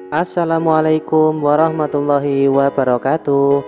Assalamualaikum warahmatullahi wabarakatuh.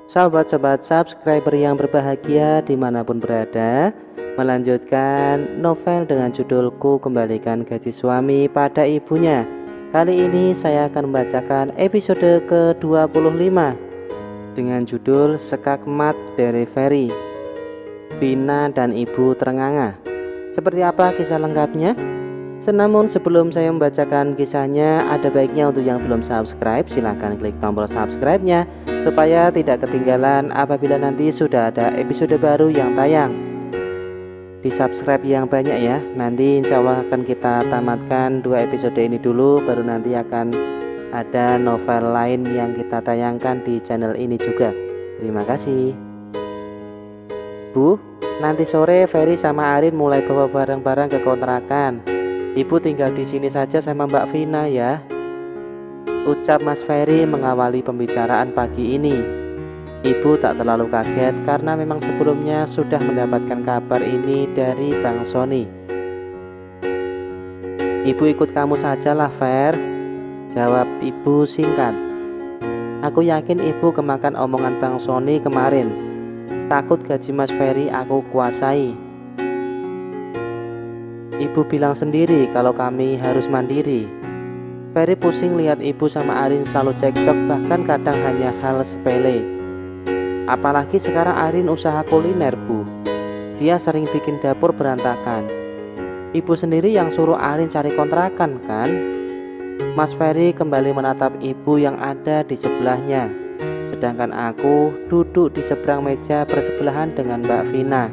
Sahabat-sahabat subscriber yang berbahagia dimanapun berada, melanjutkan novel dengan judulku Kembalikan Gaji Suami pada Ibunya. Kali ini saya akan membacakan episode ke-25 dengan judul Sekakmat dari Ferry. Vina dan Ibu terengah-engah. Seperti apa kisah lengkapnya? Namun sebelum saya membacakan kisahnya, ada baiknya untuk yang belum subscribe silahkan klik tombol subscribe-nya supaya tidak ketinggalan apabila nanti sudah ada episode baru yang tayang. Di subscribe yang banyak ya. Nanti insya Allah akan kita tamatkan 2 episode ini dulu, baru nanti akan ada novel lain yang kita tayangkan di channel ini juga. Terima kasih. Bu, nanti sore Ferry sama Arin mulai bawa barang-barang ke kontrakan. Ibu tinggal di sini saja sama Mbak Vina ya, ucap Mas Ferry mengawali pembicaraan pagi ini. Ibu tak terlalu kaget karena memang sebelumnya sudah mendapatkan kabar ini dari Bang Sony. Ibu ikut kamu sajalah Fer, jawab ibu singkat. Aku yakin ibu kemakan omongan Bang Sony kemarin. Takut gaji Mas Ferry aku kuasai. Ibu bilang sendiri kalau kami harus mandiri. Ferry pusing lihat ibu sama Arin selalu cekcok, bahkan kadang hanya hal sepele. Apalagi sekarang Arin usaha kuliner bu. Dia sering bikin dapur berantakan. Ibu sendiri yang suruh Arin cari kontrakan kan? Mas Ferry kembali menatap ibu yang ada di sebelahnya. Sedangkan aku duduk di seberang meja bersebelahan dengan Mbak Vina.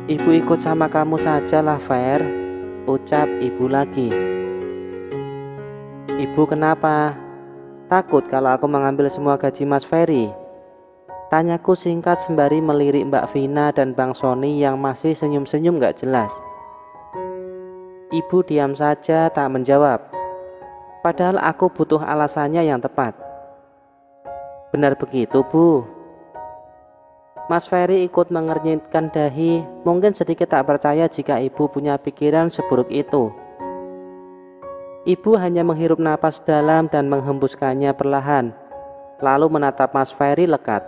Ibu ikut sama kamu sajalah Fer, ucap ibu lagi. Ibu kenapa? Takut kalau aku mengambil semua gaji Mas Ferry? Tanyaku singkat sembari melirik Mbak Vina dan Bang Sony yang masih senyum-senyum gak jelas. Ibu diam saja tak menjawab. Padahal aku butuh alasannya yang tepat. Benar begitu bu? Mas Ferry ikut mengernyitkan dahi, mungkin sedikit tak percaya jika ibu punya pikiran seburuk itu. Ibu hanya menghirup napas dalam dan menghembuskannya perlahan, lalu menatap Mas Ferry lekat.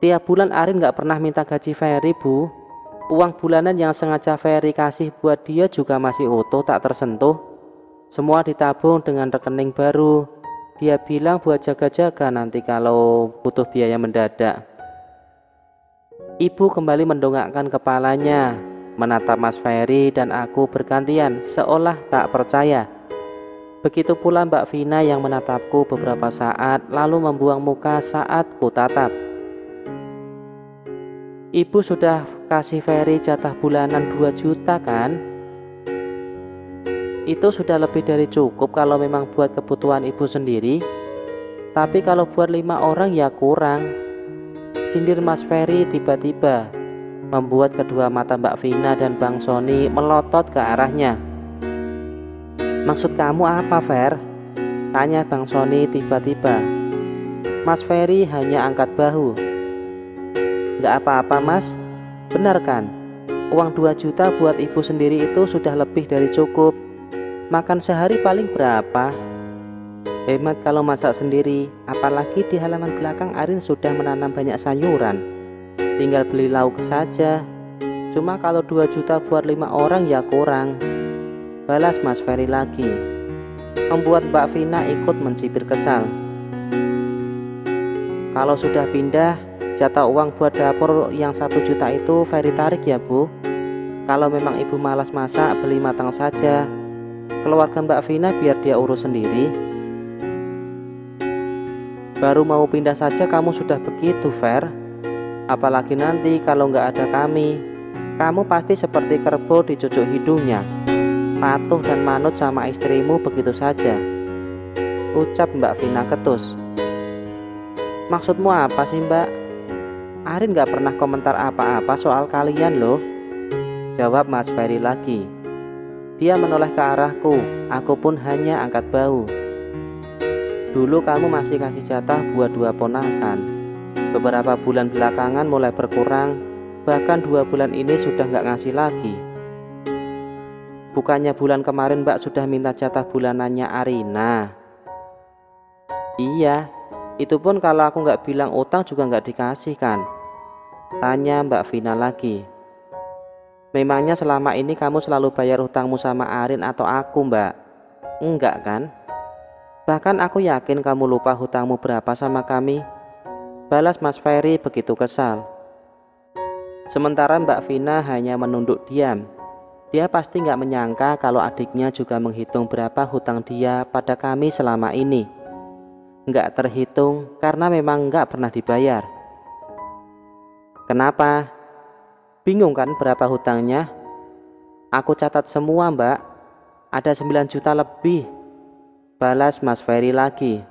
Tiap bulan Arin gak pernah minta gaji Ferry bu. Uang bulanan yang sengaja Ferry kasih buat dia juga masih utuh tak tersentuh. Semua ditabung dengan rekening baru. Dia bilang buat jaga-jaga nanti kalau butuh biaya mendadak. Ibu kembali mendongakkan kepalanya, menatap Mas Ferry dan aku bergantian seolah tak percaya. Begitu pula Mbak Vina yang menatapku beberapa saat lalu membuang muka saat ku tatap. Ibu sudah kasih Ferry jatah bulanan 2 juta kan? Itu sudah lebih dari cukup kalau memang buat kebutuhan ibu sendiri. Tapi kalau buat 5 orang ya kurang, sindir Mas Ferry tiba-tiba, membuat kedua mata Mbak Vina dan Bang Sony melotot ke arahnya. Maksud kamu apa Fer? Tanya Bang Sony tiba-tiba. Mas Ferry hanya angkat bahu. Gak apa-apa mas, benar kan? Uang 2 juta buat ibu sendiri itu sudah lebih dari cukup. Makan sehari paling berapa? Hemat kalau masak sendiri. Apalagi di halaman belakang Arin sudah menanam banyak sayuran. Tinggal beli lauk saja. Cuma kalau 2 juta buat 5 orang ya kurang, balas Mas Ferry lagi, membuat Mbak Vina ikut mencibir kesal. Kalau sudah pindah, jatah uang buat dapur yang 1 juta itu Ferry tarik ya bu. Kalau memang ibu malas masak, beli matang saja. Keluarga Mbak Vina biar dia urus sendiri. Baru mau pindah saja kamu sudah begitu Fer. Apalagi nanti kalau nggak ada kami, kamu pasti seperti kerbau dicucuk hidungnya, patuh dan manut sama istrimu begitu saja, ucap Mbak Vina ketus. Maksudmu apa sih Mbak? Arin nggak pernah komentar apa-apa soal kalian loh, jawab Mas Ferry lagi. Dia menoleh ke arahku, aku pun hanya angkat bahu. Dulu kamu masih kasih jatah buat 2 ponakan. Beberapa bulan belakangan mulai berkurang, bahkan 2 bulan ini sudah nggak ngasih lagi. Bukannya bulan kemarin Mbak sudah minta jatah bulanannya Arina? Iya, itu pun kalau aku nggak bilang utang juga nggak dikasih kan? Tanya Mbak Vina lagi. Memangnya selama ini kamu selalu bayar hutangmu sama Arin atau aku, Mbak? Enggak kan? Bahkan aku yakin kamu lupa hutangmu berapa sama kami. Balas Mas Ferry begitu kesal. Sementara Mbak Vina hanya menunduk diam. Dia pasti nggak menyangka kalau adiknya juga menghitung berapa hutang dia pada kami selama ini. Nggak terhitung karena memang nggak pernah dibayar. Kenapa? Bingung kan berapa hutangnya? Aku catat semua, Mbak. Ada 9 juta lebih. Balas Mas Ferry lagi.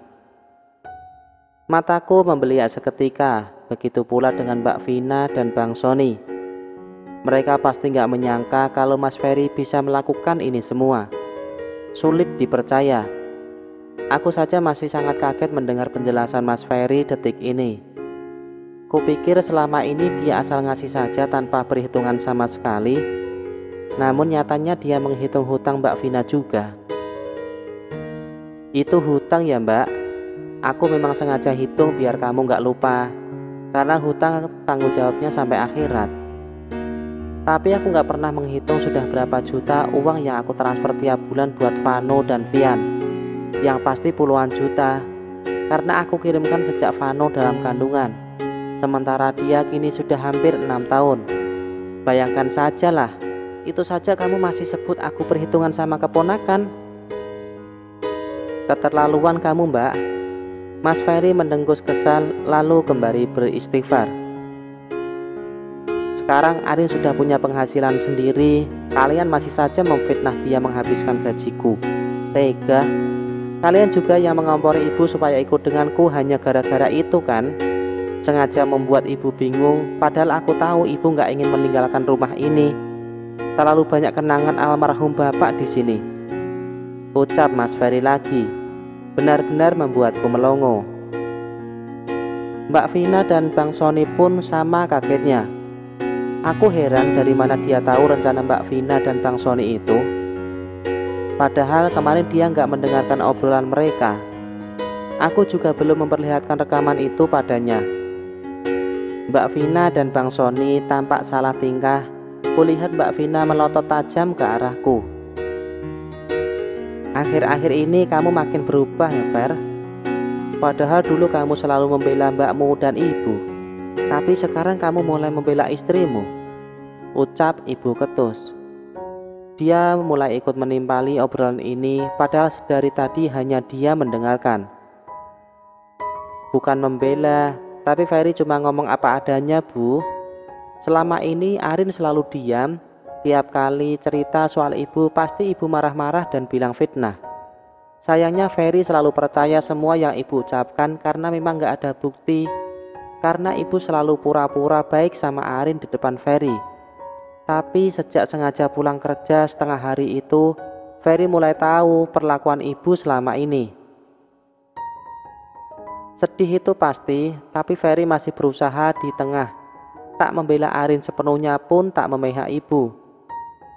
Mataku membeliak seketika, begitu pula dengan Mbak Vina dan Bang Sony. Mereka pasti nggak menyangka kalau Mas Ferry bisa melakukan ini semua. Sulit dipercaya. Aku saja masih sangat kaget mendengar penjelasan Mas Ferry detik ini. Kupikir selama ini dia asal ngasih saja tanpa perhitungan sama sekali. Namun nyatanya dia menghitung hutang Mbak Vina juga. Itu hutang ya, Mbak? Aku memang sengaja hitung biar kamu nggak lupa. Karena hutang tanggung jawabnya sampai akhirat. Tapi aku nggak pernah menghitung sudah berapa juta uang yang aku transfer tiap bulan buat Vano dan Vian. Yang pasti puluhan juta. Karena aku kirimkan sejak Vano dalam kandungan. Sementara dia kini sudah hampir 6 tahun. Bayangkan sajalah, itu saja kamu masih sebut aku perhitungan sama keponakan. Keterlaluan kamu, Mbak. Mas Ferry mendengus kesal lalu kembali beristighfar. Sekarang Arin sudah punya penghasilan sendiri. Kalian masih saja memfitnah dia menghabiskan gajiku. Tega. Kalian juga yang mengompori ibu supaya ikut denganku hanya gara-gara itu kan? Sengaja membuat ibu bingung, padahal aku tahu ibu nggak ingin meninggalkan rumah ini. Terlalu banyak kenangan almarhum bapak di sini. Ucap Mas Ferry lagi. Benar-benar membuatku melongo. Mbak Vina dan Bang Sony pun sama kagetnya. Aku heran dari mana dia tahu rencana Mbak Vina dan Bang Sony itu. Padahal kemarin dia nggak mendengarkan obrolan mereka. Aku juga belum memperlihatkan rekaman itu padanya. Mbak Vina dan Bang Sony tampak salah tingkah. Kulihat Mbak Vina melotot tajam ke arahku. Akhir-akhir ini kamu makin berubah ya, Fer. Padahal dulu kamu selalu membela mbakmu dan ibu. Tapi sekarang kamu mulai membela istrimu. Ucap ibu ketus. Dia mulai ikut menimpali obrolan ini, padahal dari tadi hanya dia mendengarkan. Bukan membela, tapi Ferry cuma ngomong apa adanya, Bu. Selama ini Arin selalu diam. Tiap kali cerita soal ibu, pasti ibu marah-marah dan bilang fitnah. Sayangnya Ferry selalu percaya semua yang ibu ucapkan karena memang gak ada bukti. Karena ibu selalu pura-pura baik sama Arin di depan Ferry. Tapi sejak sengaja pulang kerja setengah hari itu, Ferry mulai tahu perlakuan ibu selama ini. Sedih itu pasti, tapi Ferry masih berusaha di tengah. Tak membela Arin sepenuhnya pun tak memihak ibu.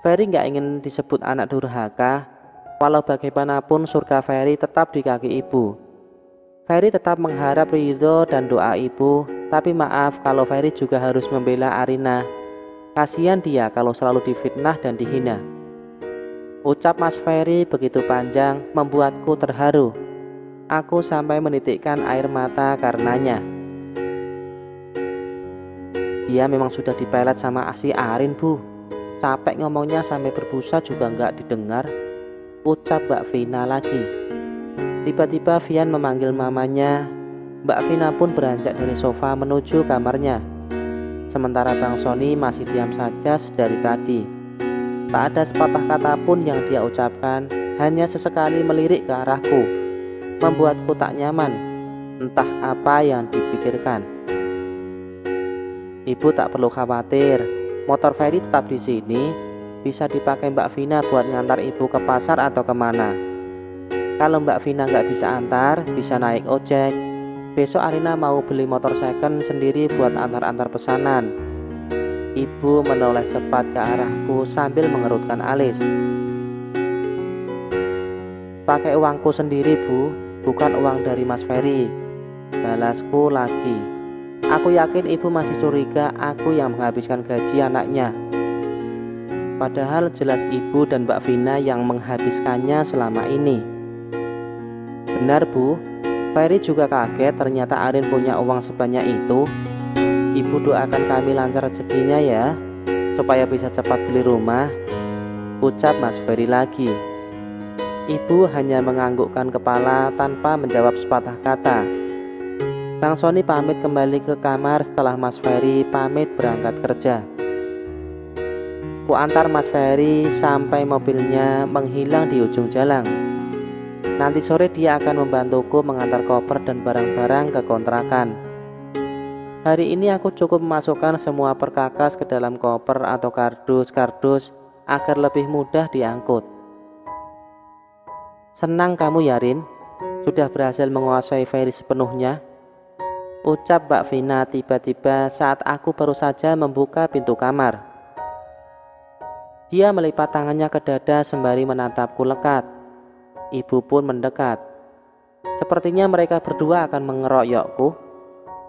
Ferry gak ingin disebut anak durhaka. Walau bagaimanapun surga Ferry tetap di kaki ibu. Ferry tetap mengharap ridho dan doa ibu. Tapi maaf kalau Ferry juga harus membela Arina. Kasihan dia kalau selalu difitnah dan dihina. Ucap Mas Ferry begitu panjang membuatku terharu. Aku sampai menitikkan air mata karenanya. Dia memang sudah dipelet sama si Arin, Bu. Capek ngomongnya sampai berbusa juga nggak didengar. Ucap Mbak Vina lagi. Tiba-tiba Vian memanggil mamanya. Mbak Vina pun beranjak dari sofa menuju kamarnya. Sementara Bang Sony masih diam saja dari tadi. Tak ada sepatah kata pun yang dia ucapkan. Hanya sesekali melirik ke arahku. Membuatku tak nyaman. Entah apa yang dipikirkan. Ibu tak perlu khawatir. Motor Ferry tetap di sini, bisa dipakai Mbak Vina buat ngantar ibu ke pasar atau kemana. Kalau Mbak Vina nggak bisa antar, bisa naik ojek. Besok Arina mau beli motor second sendiri buat antar-antar pesanan. Ibu menoleh cepat ke arahku sambil mengerutkan alis. Pakai uangku sendiri Bu, bukan uang dari Mas Ferry, balasku lagi. Aku yakin ibu masih curiga aku yang menghabiskan gaji anaknya. Padahal jelas ibu dan Mbak Vina yang menghabiskannya selama ini. Benar Bu, Ferry juga kaget ternyata Arin punya uang sebanyak itu. Ibu doakan kami lancar rezekinya ya, supaya bisa cepat beli rumah, ucap Mas Ferry lagi. Ibu hanya menganggukkan kepala tanpa menjawab sepatah kata. Bang Sony pamit kembali ke kamar setelah Mas Ferry pamit berangkat kerja. Ku antar Mas Ferry sampai mobilnya menghilang di ujung jalan. Nanti sore dia akan membantuku mengantar koper dan barang-barang ke kontrakan. Hari ini aku cukup memasukkan semua perkakas ke dalam koper atau kardus-kardus agar lebih mudah diangkut. Senang kamu ya Rin, sudah berhasil menguasai Ferry sepenuhnya, ucap Mbak Vina tiba-tiba saat aku baru saja membuka pintu kamar. Dia melipat tangannya ke dada sembari menatapku lekat. Ibu pun mendekat. Sepertinya mereka berdua akan mengeroyokku.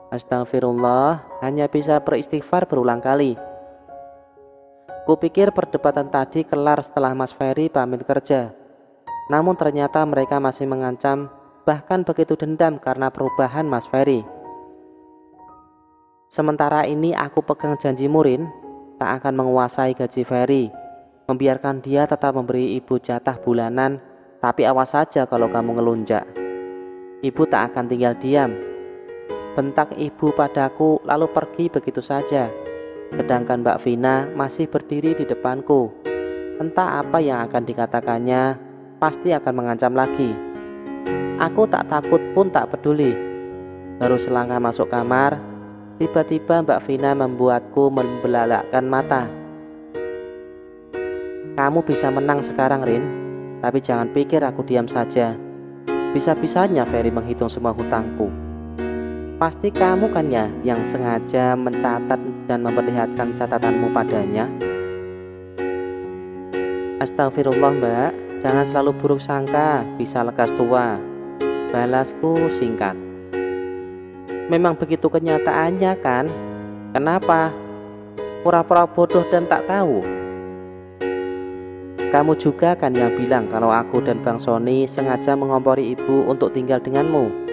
Astagfirullah, hanya bisa beristighfar berulang kali. Kupikir perdebatan tadi kelar setelah Mas Ferry pamit kerja. Namun ternyata mereka masih mengancam, bahkan begitu dendam karena perubahan Mas Ferry. Sementara ini aku pegang janji Murin, tak akan menguasai gaji Ferry, membiarkan dia tetap memberi ibu jatah bulanan, tapi awas saja kalau kamu ngelunjak. Ibu tak akan tinggal diam. Bentak ibu padaku lalu pergi begitu saja. Sedangkan Mbak Vina masih berdiri di depanku. Entah apa yang akan dikatakannya, pasti akan mengancam lagi. Aku tak takut pun tak peduli. Baru selangkah masuk kamar, tiba-tiba Mbak Vina membuatku membelalakkan mata. Kamu bisa menang sekarang Rin, tapi jangan pikir aku diam saja. Bisa-bisanya Ferry menghitung semua hutangku. Pasti kamu kan ya yang sengaja mencatat dan memperlihatkan catatanmu padanya. Astagfirullah Mbak, jangan selalu buruk sangka, bisa lekas tua, balasku singkat. Memang begitu kenyataannya kan? Kenapa? Pura-pura bodoh dan tak tahu. Kamu juga kan yang bilang kalau aku dan Bang Sony sengaja mengompori ibu untuk tinggal denganmu.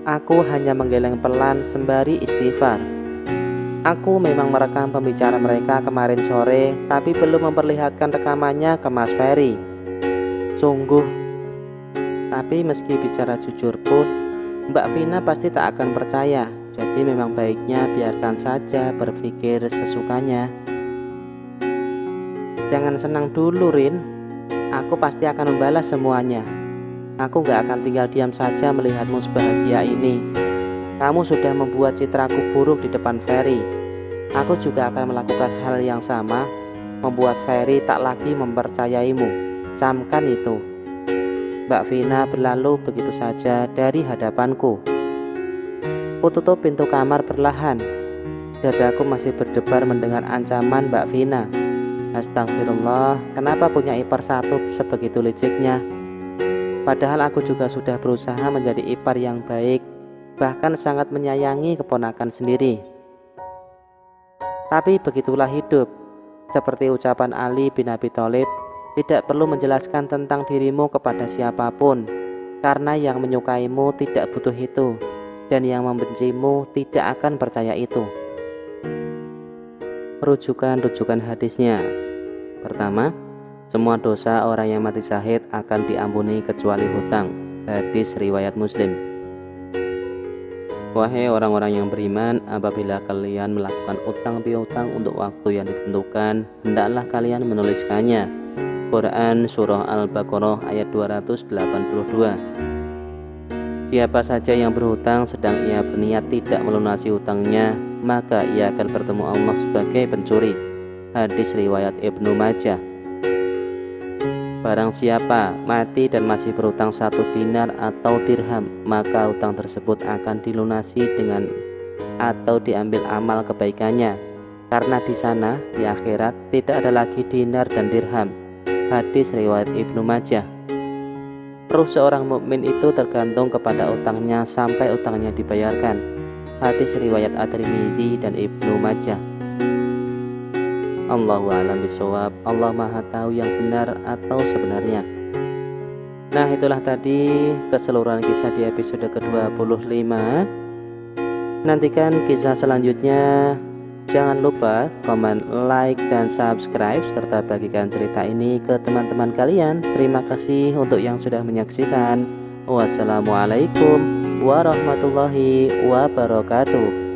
Aku hanya menggeleng pelan sembari istighfar. Aku memang merekam pembicaraan mereka kemarin sore, tapi belum memperlihatkan rekamannya ke Mas Ferry. Sungguh. Tapi meski bicara jujur pun, Mbak Vina pasti tak akan percaya. Jadi memang baiknya biarkan saja berpikir sesukanya. Jangan senang dulu Rin, aku pasti akan membalas semuanya. Aku gak akan tinggal diam saja melihatmu sebahagia ini. Kamu sudah membuat citraku buruk di depan Ferry. Aku juga akan melakukan hal yang sama, membuat Ferry tak lagi mempercayaimu. Camkan itu. Mbak Vina berlalu begitu saja dari hadapanku. Ku tutup pintu kamar perlahan. Dadaku masih berdebar mendengar ancaman Mbak Vina. Astagfirullah, kenapa punya ipar satu sebegitu liciknya? Padahal aku juga sudah berusaha menjadi ipar yang baik, bahkan sangat menyayangi keponakan sendiri. Tapi begitulah hidup. Seperti ucapan Ali bin Abi Thalib, tidak perlu menjelaskan tentang dirimu kepada siapapun, karena yang menyukaimu tidak butuh itu, dan yang membencimu tidak akan percaya itu. Rujukan hadisnya. Pertama, semua dosa orang yang mati syahid akan diampuni kecuali hutang. Hadis riwayat Muslim. Wahai orang-orang yang beriman, apabila kalian melakukan utang piutang untuk waktu yang ditentukan, hendaklah kalian menuliskannya. Quran Surah Al-Baqarah ayat 282. Siapa saja yang berhutang sedang ia berniat tidak melunasi hutangnya, maka ia akan bertemu Allah sebagai pencuri. Hadis riwayat Ibnu Majah. Barang siapa mati dan masih berhutang 1 dinar atau dirham, maka hutang tersebut akan dilunasi dengan atau diambil amal kebaikannya, karena di sana di akhirat tidak ada lagi dinar dan dirham. Hadis riwayat Ibnu Majah. Ruh seorang mukmin itu tergantung kepada utangnya sampai utangnya dibayarkan. Hadis riwayat At-Tirmidzi dan Ibnu Majah. Allahu a'lam bishawab. Allah Maha tahu yang benar atau sebenarnya. Nah, itulah tadi keseluruhan kisah di episode ke-25. Nantikan kisah selanjutnya. Jangan lupa komen, like, dan subscribe serta bagikan cerita ini ke teman-teman kalian. Terima kasih untuk yang sudah menyaksikan. Wassalamualaikum warahmatullahi wabarakatuh.